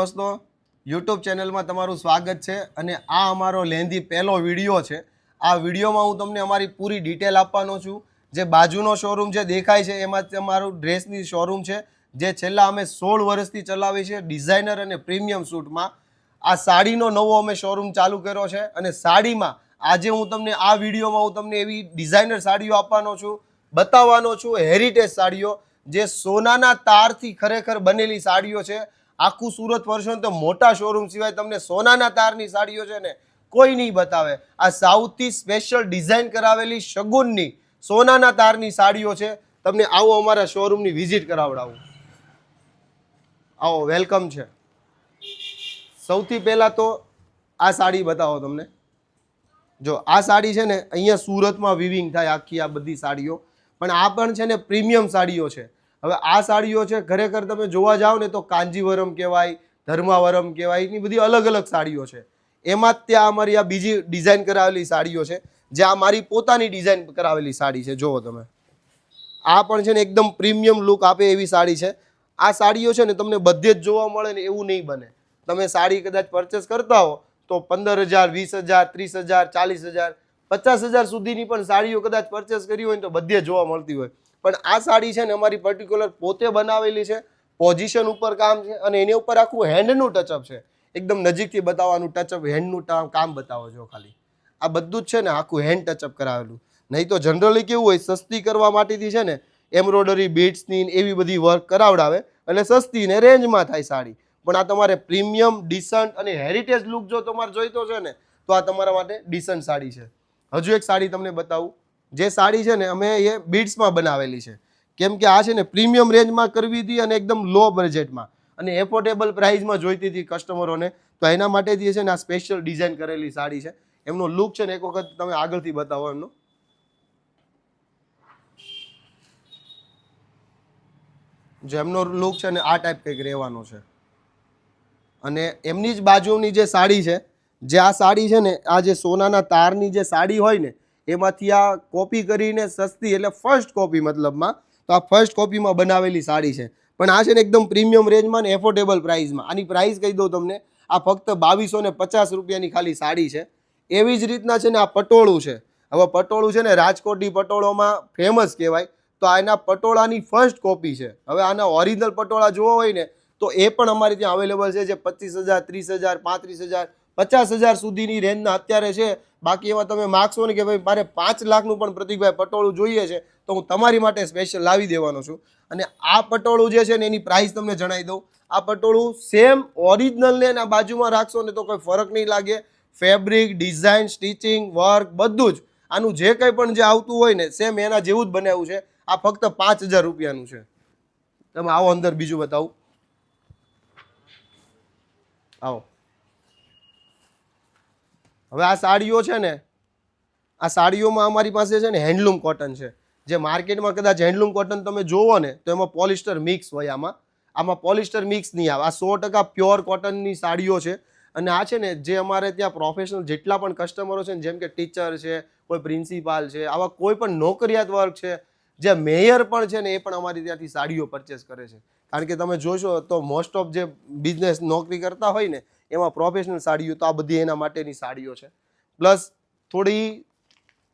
દોસ્તો યુટ્યુબ ચેનલમાં તમારું સ્વાગત છે અને આ અમારો લેન્ધી પહેલો વિડીયો છે. આ વિડીયોમાં હું તમને અમારી પૂરી ડિટેલ આપવાનો છું. જે બાજુનો શોરૂમ છે દેખાય છે એમાં અમારું ડ્રેસની શોરૂમ છે જે છેલ્લા અમે 16 વર્ષથી ચલાવી છે ડિઝાઇનર અને પ્રીમિયમ સૂટમાં. આ સાડીનો નવો અમે શોરૂમ ચાલુ કર્યો છે અને સાડીમાં આજે હું તમને આ વિડીયોમાં હું તમને એવી ડિઝાઇનર સાડીઓ આપવાનો છું, બતાવવાનો છું હેરિટેજ સાડીઓ જે સોનાના તારથી ખરેખર બનેલી સાડીઓ છે. આખું સુરત ફરશો ને તો મોટા શોરૂમ સિવાય તમને સોનાના તારની સાડીઓ છે ને કોઈ નહીં બતાવે. આ સાઉથથી સ્પેશિયલ ડિઝાઇન કરાવેલી શગુનની સોનાના તારની સાડીઓ છે. તમને આવો અમારા શોરૂમની વિઝિટ કરાવડાવું. આવો, વેલકમ છે. સૌથી પહેલાં તો આ સાડી બતાવો તમને. જો આ સાડી છે ને અહીંયા સુરતમાં વિવિંગ થાય આખી આ બધી સાડીઓ, પણ આ પણ છે ને પ્રીમિયમ સાડીઓ છે. હવે આ સાડીઓ છે ખરેખર તમે જોવા જાઓ ને તો કાંજીવરમ કહેવાય, ધર્માવરમ કહેવાય, એની બધી અલગ અલગ સાડીઓ છે. એમાં જ ત્યાં અમારી આ બીજી ડિઝાઇન કરાવેલી સાડીઓ છે જે આ મારી પોતાની ડિઝાઇન કરાવેલી સાડી છે. જુઓ તમે, આ પણ છે ને એકદમ પ્રીમિયમ લુક આપે એવી સાડી છે. આ સાડીઓ છે ને તમને બધે જ જોવા મળે ને એવું નહીં બને. તમે સાડી કદાચ પરચેસ કરતા હો તો 15,000, 20,000, 30,000, 40,000, 50,000 સુધીની પણ સાડીઓ કદાચ પરચેસ કરી હોય ને તો બધે જોવા મળતી હોય. પણ આ સાડી છે ને અમારી પર્ટિક્યુલર પોતે બનાવેલી છે, પોઝિશન ઉપર કામ છે અને એની ઉપર આખું હેન્ડનું ટચઅપ છે. એકદમ નજીકથી બતાવવાનું ટચઅપ, હેન્ડનું કામ બતાવો છો ખાલી. આ બધું જ છે ને આખું હેન્ડ ટચઅપ કરાવેલું. નહીં તો જનરલી કેવું હોય, સસ્તી કરવા માટેથી છે ને એમ્બ્રોઇડરી બીડ્સની એવી બધી વર્ક કરાવડાવે એટલે સસ્તી ને રેન્જમાં થાય સાડી. પણ આ તમારે પ્રીમિયમ, ડિસન્ટ અને હેરિટેજ લુક જો તમારે જોઈતો છે ને તો આ તમારા માટે ડિસન્ટ સાડી છે. હજુ એક સાડી તમને બતાવું. જે સાડી છે ને અમે એ બીડ્સમાં બનાવેલી છે, કેમ કે આ છે ને પ્રીમિયમ રેન્જમાં કરવી હતી અને એકદમ લો બજેટમાં અને એફોર્ડેબલ પ્રાઇસમાં જોઈતી હતી કસ્ટમરોને, તો એના માટેથી છે ને આ સ્પેશિયલ ડિઝાઇન કરેલી સાડી છે. એમનો લુક છે ને એક વખત તમે આગળથી બતાવો એમનો. જો એમનો લુક છે ને આ ટાઈપ કંઈક રહેવાનો છે. અને એમની જ બાજુની જે સાડી છે, જે આ સાડી છે ને આ જે સોનાના તારની જે સાડી હોય ને એમાંથી આ કોપી કરીને સસ્તી એટલે ફર્સ્ટ કોપી મતલબમાં, તો આ ફર્સ્ટ કોપીમાં બનાવેલી સાડી છે. પણ આ છે ને એકદમ પ્રીમિયમ રેન્જમાં ને એફોર્ડેબલ પ્રાઇસમાં. આની પ્રાઇસ કહી દઉં તમને, આ ફક્ત 2250 રૂપિયાની ખાલી સાડી છે. એવી જ રીતના છે ને આ પટોળું છે. હવે પટોળું છે ને રાજકોટી પટોળોમાં ફેમસ કહેવાય, તો આના પટોળાની ફર્સ્ટ કોપી છે. હવે આના ઓરિજિનલ પટોળા જોવા હોય ને તો એ પણ અમારી ત્યાં અવેલેબલ છે, જે 25,000, 30,000, 35,000, 50,000 સુધીની રેન્જના અત્યારે છે. બાકી એમાં તમે માગશો ને કે ભાઈ મારે 5 લાખનું પણ પ્રતિકભાઈ પટોળું જોઈએ છે તો હું તમારી માટે સ્પેશિયલ લાવી દેવાનો છું. અને આ પટોળું જે છે ને એની પ્રાઇસ તમને જણાવી દઉં. આ પટોળું સેમ ઓરિજિનલ ને એના બાજુમાં રાખશો ને તો કોઈ ફરક નહીં લાગે. ફેબ્રિક, ડિઝાઇન, સ્ટિચિંગ, વર્ક બધું જ આનું જે કંઈ પણ જે આવતું હોય ને સેમ એના જેવું જ બનાવ્યું છે. આ ફક્ત 5,000 રૂપિયાનું છે. તમે આવો અંદર બીજું બતાવું. આવો. હવે આ સાડીઓ છે ને, આ સાડીઓમાં અમારી પાસે છે ને હેન્ડલૂમ કોટન છે. જે માર્કેટમાં કદાચ હેન્ડલૂમ કોટન તમે જોવો ને તો એમાં પોલિસ્ટર મિક્સ હોય. આમાં પોલિસ્ટર મિક્સ નહીં આવે. આ 100% પ્યોર કોટનની સાડીઓ છે. અને આ છે ને જે અમારે ત્યાં પ્રોફેશનલ જેટલા પણ કસ્ટમરો છે ને, જેમ કે ટીચર છે, કોઈ પ્રિન્સિપાલ છે, આવા કોઈ પણ નોકરિયાત વર્ગ છે, જે મેયર પણ છે ને એ પણ અમારી ત્યાંથી સાડીઓ પરચેસ કરે છે. કારણ કે તમે જોશો તો મોસ્ટ ઓફ જે બિઝનેસ નોકરી કરતા હોય ને એમાં પ્રોફેશનલ સાડીઓ, તો આ બધી એના માટેની સાડીઓ છે. પ્લસ થોડી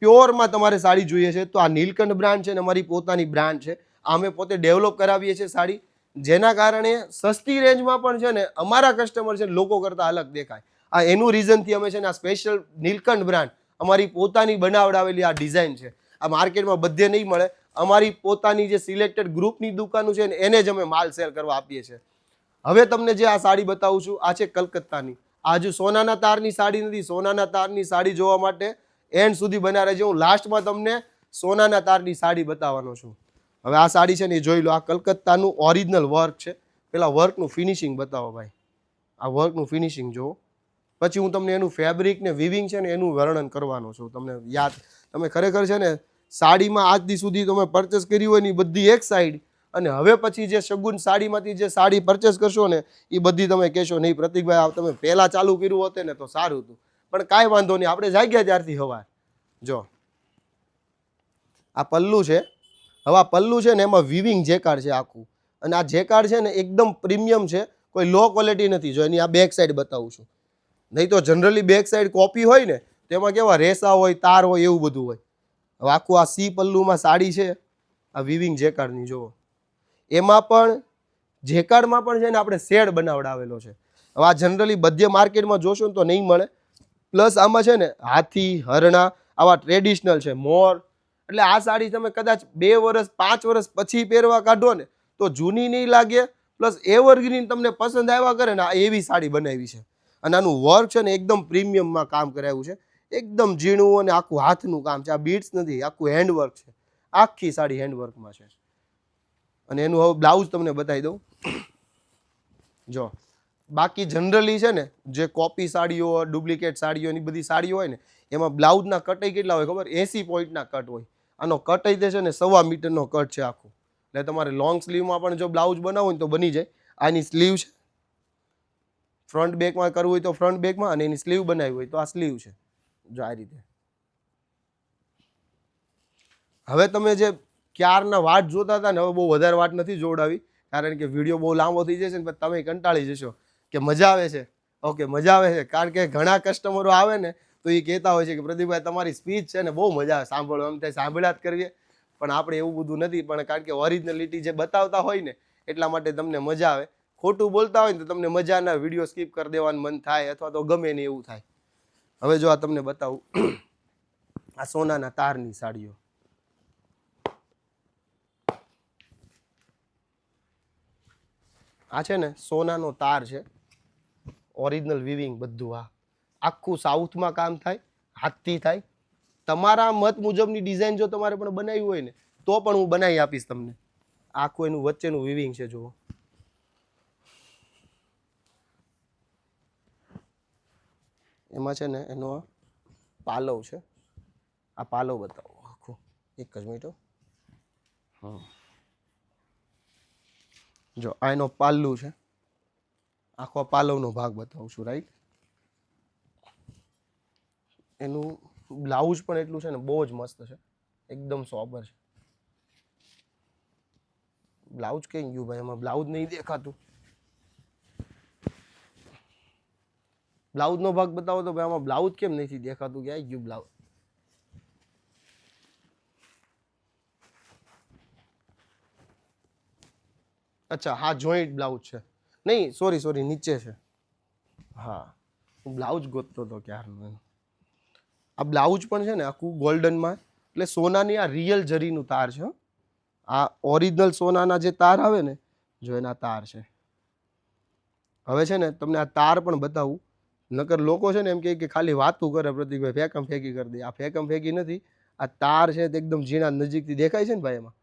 પ્યોરમાં તમારે સાડી જોઈએ છે તો આ નીલકંઠ બ્રાન્ડ છે ને અમારી પોતાની બ્રાન્ડ છે. આ અમે પોતે ડેવલપ કરાવીએ છીએ સાડી, જેના કારણે સસ્તી રેન્જમાં પણ છે ને અમારા કસ્ટમર છે લોકો કરતાં અલગ દેખાય. આ એનું રીઝનથી અમે છે ને આ સ્પેશિયલ નીલકંઠ બ્રાન્ડ અમારી પોતાની બનાવડાવેલી આ ડિઝાઇન છે. આ માર્કેટમાં બધે નહીં મળે. અમારી પોતાની જે સિલેક્ટેડ ગ્રુપની દુકાનો છે ને એને જ અમે માલ સેલ કરવા આપીએ છીએ. હવે તમને જે આ સાડી બતાવું છું આ છે કલકત્તાની. આ જો સોનાના તારની સાડી નથી. સોનાના તારની સાડી જોવા માટે એન્ડ સુધી બના રહેજો. હું લાસ્ટમાં તમને સોનાના તારની સાડી બતાવવાનો છું. હવે આ સાડી છે ને એ જોઈ લો. આ કલકત્તાનું ઓરિજિનલ વર્ક છે. પેલા વર્કનું ફિનિશિંગ બતાવો ભાઈ. આ વર્કનું ફિનિશિંગ જુઓ, પછી હું તમને એનું ફેબ્રિક ને વિવિંગ છે ને એનું વર્ણન કરવાનો છું. તમને યાદ, તમે ખરેખર છે ને સાડીમાં આજ દી સુધી તમે પરચેસ કરી હોય ને એ બધી એક સાઈડ, અને હવે પછી જે શગુન સાડીમાંથી જે સાડી પરચેસ કરશો ને એ બધી તમે કહેશો નહીં પ્રતિકભાઈ તમે પહેલાં ચાલુ કર્યું હોતે ને તો સારું હતું. પણ કાંઈ વાંધો નહીં, આપણે જાગ્યા ત્યારથી હવા. જો આ પલ્લું છે. હવે આ પલ્લું છે ને એમાં વિવિંગ જેકાર્ડ છે આખું, અને આ જેકાર્ડ છે ને એકદમ પ્રીમિયમ છે. કોઈ લો ક્વોલિટી નથી. જો એની આ બેક સાઈડ બતાવું છું. નહીં તો જનરલી બેક સાઈડ કોપી હોય ને તેમાં કેવા રેસા હોય, તાર હોય, એવું બધું હોય. હવે આખું આ સી પલ્લુમાં સાડી છે, આ વિવિંગ જેકાર્ડની જુઓ. એમાં પણ જેકાર્ડમાં પણ છે ને આપણે શેડ બનાવડાવેલો છે. હવે આ જનરલી બધે માર્કેટમાં જોશો ને તો નહીં મળે. પ્લસ આમાં છે ને હાથી, હરણા આવા ટ્રેડિશનલ છે, મોર. એટલે આ સાડી તમે કદાચ 2 વર્ષ 5 વર્ષ પછી પહેરવા કાઢો ને તો જૂની નહીં લાગે. પ્લસ એવરગ્રીન તમને પસંદ આવ્યા કરે ને, એવી સાડી બનાવી છે. અને આનું વર્ક છે ને એકદમ પ્રીમિયમમાં કામ કરાવ્યું છે, એકદમ ઝીણું અને આખું હાથનું કામ છે. આ બીટ્સ નથી, આખું હેન્ડવર્ક છે. આખી સાડી હેન્ડવર્કમાં છે. અને એનું હવે બ્લાઉઝ તમને બતાવી દઉં. જો બાકી જનરલી છે ને જે કોપી સાડીઓ, ડુપ્લિકેટ સાડીઓ, એની બધી સાડીઓ હોય ને એમાં બ્લાઉઝના કટય કેટલા હોય ખબર? 80 પોઈન્ટના કટ હોય. આનો કટય તે છે ને 1.25 મીટરનો કટ છે આખું. એટલે તમારે લોંગ સ્લીવમાં પણ જો બ્લાઉઝ બનાવવું હોય તો બની જાય. આની સ્લીવ છે, ફ્રન્ટ બેકમાં કરવું હોય તો ફ્રન્ટ બેકમાં, અને એની સ્લીવ બનાવવી હોય તો આ સ્લીવ છે. જો આ રીતે. હવે તમે જે ક્યારના વાટ જોતા હતા ને, હવે બહુ વધારે વાટ નથી જોડાવી, કારણ કે વિડીયો બહુ લાંબો થઈ જશે ને તમે કંટાળી જશો કે મજા આવે છે. ઓકે, મજા આવે છે, કારણ કે ઘણા કસ્ટમરો આવે ને તો એ કહેતા હોય છે કે પ્રદીપભાઈ તમારી સ્પીચ છે ને બહુ મજા આવે સાંભળવા, એમ થાય સાંભળ્યા જ કરીએ. પણ આપણે એવું બધું નથી, પણ કારણ કે ઓરિજિનલિટી જે બતાવતા હોય ને એટલા માટે તમને મજા આવે. ખોટું બોલતા હોય ને તો તમને મજા ના, વિડીયો સ્કીપ કરી દેવાનું મન થાય, અથવા તો ગમે નહીં એવું થાય. હવે જો આ તમને બતાવું, આ સોનાના તારની સાડીઓ. આ છે ને સોનાનો તાર છે, ઓરિજિનલ વિવિંગ બધું. આ આખું સાઉથમાં કામ થાય, હાથથી થાય. તમારા મત મુજબની ડિઝાઇન જો તમારે પણ બનાવી હોય ને તો પણ હું બનાવી આપીશ તમને. આખું એનું વચ્ચેનું વિવિંગ છે જુઓ. એમાં છે ને એનો પાલવ છે, આ પાલવ બતાવો આખું. એક જ મિનિટ. હા, જો આ એનો પાલ્લું છે, આખો પાલવનો ભાગ બતાવું છું, રાઈટ. એનું બ્લાઉઝ પણ એટલું છે ને બહુ જ મસ્ત છે, એકદમ સોબર છે. બ્લાઉઝ કઈ ગયું ભાઈ? એમાં બ્લાઉઝ નહીં દેખાતું. બ્લાઉઝનો ભાગ બતાવો તો ભાઈ. આમાં બ્લાઉઝ કેમ નથી દેખાતું? ક્યાં ગયું બ્લાઉઝ? અચ્છા, હા, જોઈન્ટ બ્લાઉઝ છે. નહીં, સોરી, નીચે છે. હા, હું બ્લાઉઝ ગોતતો હતો ક્યારનો. આ બ્લાઉઝ પણ છે ને આખું ગોલ્ડનમાં, એટલે સોનાની આ રિયલ જરીનું તાર છે. આ ઓરિજિનલ સોનાના જે તાર આવે ને, જો એના તાર છે. હવે છે ને તમને આ તાર પણ બતાવું. નકર લોકો છે ને એમ કે ખાલી વાતું કરે પ્રતિકભાઈ, ફેંકમ ફેંકી કરી દે. આ ફેંકમ ફેંકી નથી. આ તાર છે તે એકદમ ઝીણા નજીકથી દેખાય છે ને ભાઈ. એમાં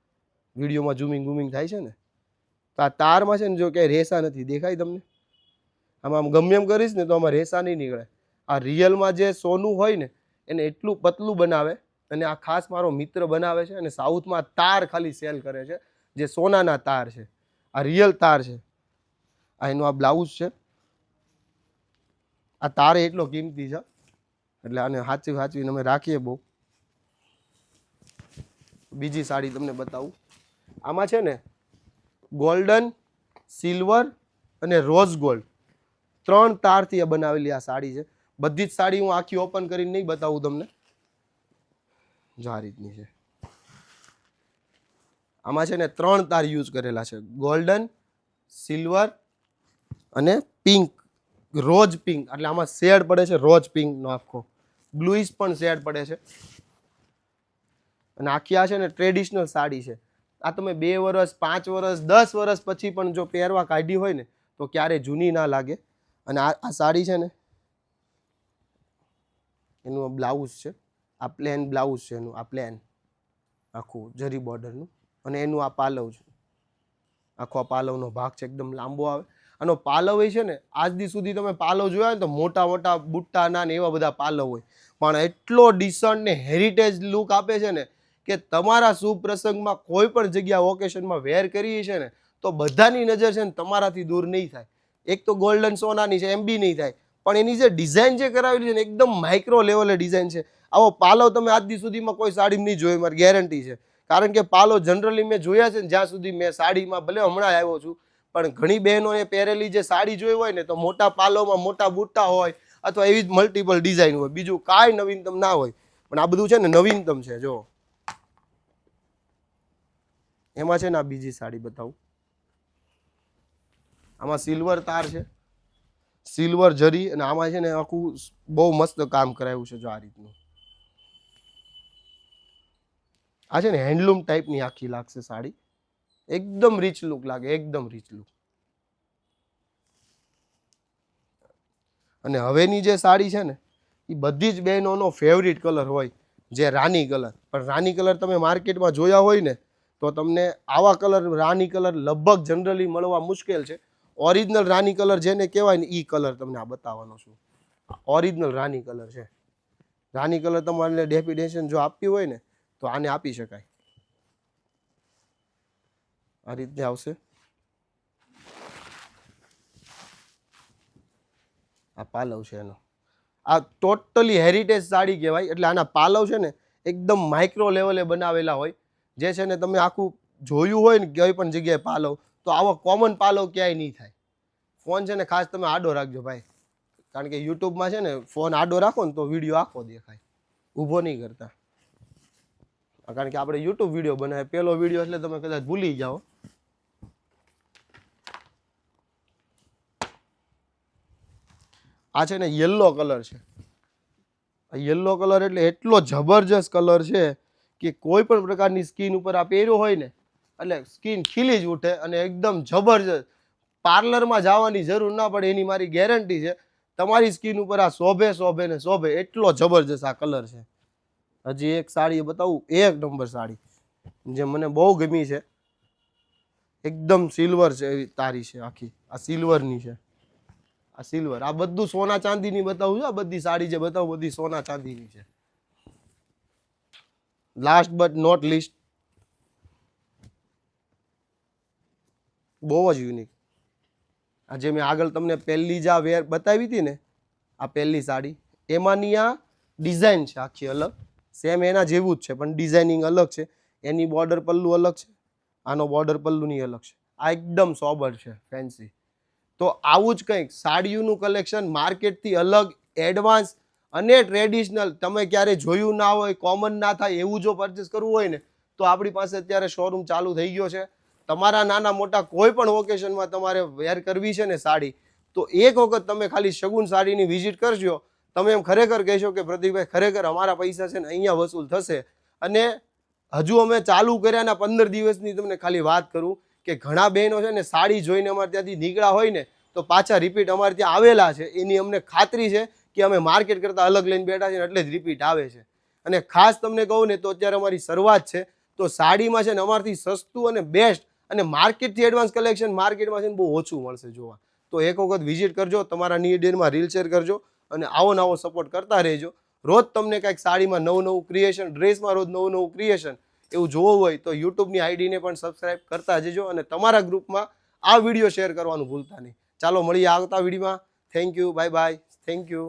વિડીયોમાં ઝૂમિંગ થાય છે ને, તો આ તારમાં છે ને જો ક્યાંય રેસા નથી, દેખાય તમને? આમ ગમે એમ કરીશ ને તો આમાં રેસા નહીં નીકળે. આ રિયલમાં જે સોનું હોય ને એને એટલું પતલું બનાવે, અને આ ખાસ મારો મિત્ર બનાવે છે, અને સાઉથમાં તાર ખાલી સેલ કરે છે, જે સોનાના તાર છે. આ રિયલ તાર છે. આ એનું આ બ્લાઉઝ છે. આ તાર એટલો કિંમતી છે એટલે આને સાચવીને અમે રાખીએ બહુ. બીજી સાડી તમને બતાવું. આમાં છે ને ગોલ્ડન, સિલ્વર અને રોઝ ગોલ્ડ 3 તારથી બનાવેલી આ સાડી છે. બધી જ સાડી હું આખી ઓપન કરીને નહીં બતાવું તમને. જો આ રીતની છે. આમાં છે ને 3 તાર યુઝ કરેલા છે, ગોલ્ડન, સિલ્વર અને પિંક, રોઝ પિંક. એટલે આમાં શેડ પડે છે રોઝ પિંકનો, આખો બ્લુઇશ પણ શેડ પડે છે. અને આખી આ છે ને ટ્રેડિશનલ સાડી છે. આ તમે 2 વર્ષ 5 વર્ષ 10 વર્ષ પછી પણ જો પહેરવા કાઢી હોય ને તો ક્યારે જૂની ના લાગે. અને આ સાડી છે ને એનું બ્લાઉઝ છે, આ પ્લેન બ્લાઉઝ છે એનું, આ પ્લેન આખું જરી બોર્ડરનું. અને એનું આ પાલવ છે, આખો આ પાલવનો ભાગ છે, એકદમ લાંબો આવે. આનો પાલવ એ છે ને આજ દી સુધી તમે પાલવ જોયા ને તો મોટા મોટા બુટ્ટાના ને એવા બધા પાલવ હોય, પણ એટલો ડિસન્ટ ને હેરિટેજ લુક આપે છે ને કે તમારા શુભ પ્રસંગમાં કોઈ પણ જગ્યા ઓકેશનમાં વેર કરીએ છે ને તો બધાની નજર છે ને તમારાથી દૂર નહીં થાય. એક તો ગોલ્ડન સોનાની છે એમ બી નહીં થાય, પણ એની જે ડિઝાઇન જે કરાવેલી છે ને એકદમ માઇક્રો લેવલે ડિઝાઇન છે. આવો પાલવ તમે આજ દી સુધીમાં કોઈ સાડીમાં નહીં જોયો, મારી ગેરંટી છે. કારણ કે પાલો જનરલી મેં જોયા છે ને જ્યાં સુધી મેં સાડીમાં, ભલે હમણાં આવ્યો છું, પણ ઘણી બહેનોએ પહેરેલી જે સાડી જોઈ હોય ને તો મોટા પાલોમાં મોટા બુટ્ટા હોય અથવા એવી જ મલ્ટિપલ ડિઝાઇન હોય, બીજું કાંઈ નવીનતમ ના હોય. પણ આ બધું છે ને નવીનતમ છે. જો એમાં છે ને આ બીજી સાડી બતાવું. આમાં સિલ્વર તાર છે, સિલ્વર જરી, અને આમાં છે ને આખું બહુ મસ્ત કામ કરાયું છે. જો આ રીતનું આ છે ને હેન્ડલૂમ ટાઈપની આખી લાગશે સાડી, એકદમ રીચ લુક લાગે, એકદમ રીચ લુક. અને હવેની જે સાડી છે ને એ બધી જ બહેનોનો ફેવરિટ કલર હોય, જે રાની કલર. પણ રાની કલર તમે માર્કેટમાં જોયા હોય ને તો તમને આવા કલર રાની કલર લગભગ જનરલી મળવા મુશ્કેલ છે. ઓરિજિનલ રાની કલર જેને કહેવાય ને એ કલર તમને આ બતાવવાનો છું. ઓરિજિનલ રાની કલર છે. રાની કલર તમારે ડેફિનેશન જો આપવી હોય ને તો આને આપી શકાય. આ રીતે આવશે. આ પાલવ છે એનો. આ ટોટલી હેરિટેજ સાડી કહેવાય. એટલે આના પાલવ છે ને એકદમ માઇક્રો લેવલે બનાવેલા હોય, જે છે ને તમે આખું જોયું હોય ને કઈ પણ જગ્યાએ પાલવ, તો આવો કોમન પાલવ ક્યાંય નહીં થાય. ફોન છે ને ખાસ તમે આડો રાખજો ભાઈ, કારણ કે યુટ્યુબમાં છે ને ફોન આડો રાખો ને તો વિડીયો આખો દેખાય, ઊભો નહીં કરતા. કારણ કે આપણે યુટ્યુબ વિડીયો બનાવે, પહેલો વિડીયો એટલે તમે કદાચ ભૂલી જાઓ. આ છે ને યલો કલર છે. આ યલો કલર એટલે એટલો જબરજસ્ત કલર છે કે કોઈ પણ પ્રકારની સ્કિન ઉપર આ પહેર્યો હોય ને એટલે સ્કિન ખીલી જ ઉઠે અને એકદમ જબરજસ્ત. પાર્લરમાં જવાની જરૂર ના પડે એની મારી ગેરંટી છે. તમારી સ્કિન ઉપર આ શોભે શોભે ને શોભે, એટલો જબરજસ્ત આ કલર છે. હજી એક સાડી બતાવું, એક નંબર સાડી જે મને બહુ ગમી છે. એકદમ સિલ્વર છે એવી તારી છે આખી. આ સિલ્વરની છે. આ સિલ્વર, આ બધું સોના ચાંદીની બતાવું છું. આ બધી સાડી જે બતાવું બધી સોના ચાંદીની છે. લાસ્ટ બટ નોટ લીસ્ટ, બહુ જ યુનિક. આ જે મેં આગળ તમને પહેલી જ આ વેર બતાવી હતી ને, આ પહેલી સાડી, એમાંની આ ડિઝાઇન છે આખી અલગ. સેમ એના જેવું જ છે પણ ડિઝાઇનિંગ અલગ છે. એની બોર્ડર પલ્લુ અલગ છે, આનો બોર્ડર પલ્લુની અલગ છે. આ એકદમ સોબર છે, ફેન્સી. તો આવું જ કંઈક સાડીઓનું કલેક્શન માર્કેટથી અલગ, એડવાન્સ અને ટ્રેડિશનલ, તમે ક્યારે જોયું ના હોય, કોમન ના થાય એવું જો પરચેસ કરવું હોય ને તો આપણી પાસે અત્યારે શોરૂમ ચાલુ થઈ ગયો છે. તમારા નાના મોટા કોઈ પણ ઓકેશનમાં તમારે વેર કરવી છે ને સાડી, તો એક વખત તમે ખાલી શગુન સાડીની વિઝિટ કરજો. તમે એમ ખરેખર કહેશો કે પ્રતિકભાઈ ખરેખર અમારા પૈસા છે ને અહીંયા વસૂલ થશે. અને હજુ અમે ચાલુ કર્યાના 15 દિવસની તમને ખાલી વાત કરું કે ઘણા બહેનો છે ને સાડી જોઈને અમારે ત્યાંથી નીકળ્યા હોય ને તો પાછા રિપીટ અમારે ત્યાં આવેલા છે. એની અમને ખાતરી છે કે અમે માર્કેટ કરતાં અલગ લઈને બેઠા છીએ એટલે જ રિપીટ આવે છે. અને ખાસ તમને કહું ને તો અત્યારે અમારી શરૂઆત છે, તો સાડીમાં છે ને અમારથી સસ્તું અને બેસ્ટ અને માર્કેટથી એડવાન્સ કલેક્શન માર્કેટમાં છે ને બહુ ઓછું મળશે જોવા. તો એક વખત વિઝિટ કરજો, તમારા નીડમાં રીલ શેર કરજો અને આવો નવો સપોર્ટ કરતા રહેજો. રોજ તમને કંઈક સાડીમાં નવું નવું ક્રિએશન, ડ્રેસમાં રોજ નવું નવું ક્રિએશન એવું જોવું હોય તો યુટ્યુબની આઈડીને પણ સબસ્ક્રાઇબ કરતા જજો અને તમારા ગ્રુપમાં આ વિડીયો શેર કરવાનું ભૂલતા નહીં. ચાલો મળીએ આવતા વિડીયોમાં. Thank you, bye bye, thank you.